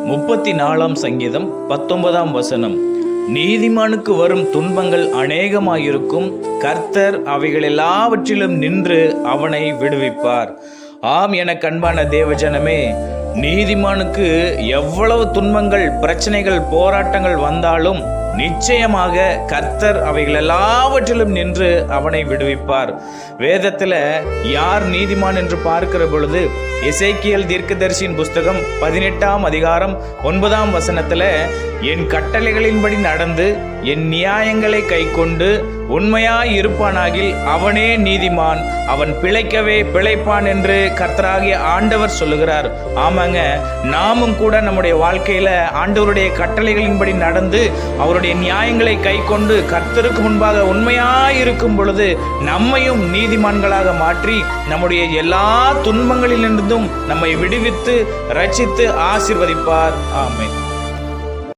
34 சங்கீதம் 19 நீதிமானுக்கு வரும் துன்பங்கள் அநேகமாயிருக்கும், கர்த்தர் அவைகள் எல்லாவற்றிலும் நின்று அவனை விடுவிப்பார். ஆம், என கண்பான தேவஜனமே, நீதிமானுக்கு எவ்வளவு துன்பங்கள், பிரச்சனைகள், போராட்டங்கள் வந்தாலும் நிச்சயமாக கர்த்தர் அவைகள் எல்லாவற்றிலும் நின்று அவனை விடுவிப்பார். வேதத்துல யார் நீதிமான் என்று பார்க்கிற பொழுது எசேக்கியேல் தீர்க்கதரிசியின் புஸ்தகம் 18ஆம் அதிகாரம் 9ஆம் வசனத்துல, என் கட்டளைகளின்படி நடந்து என் நியாயங்களை கைக்கொண்டு உண்மையாய் இருப்பானாகில் அவனே நீதிமான், அவன் பிழைக்கவே பிழைப்பான் என்று கர்த்தராகிய ஆண்டவர் சொல்லுகிறார். ஆமாங்க, நாமும் கூட நம்முடைய வாழ்க்கையில ஆண்டவருடைய கட்டளைகளின்படி நடந்து அவருடைய நியாயங்களை கைக்கொண்டு கர்த்தருக்கு முன்பாக உண்மையாய் இருக்கும் பொழுது நம்மையும் நீதிமான்களாக மாற்றி நம்முடைய எல்லா துன்பங்களிலிருந்தும் நம்மை விடுவித்து ரட்சித்து ஆசீர்வதிப்பார். ஆமென்.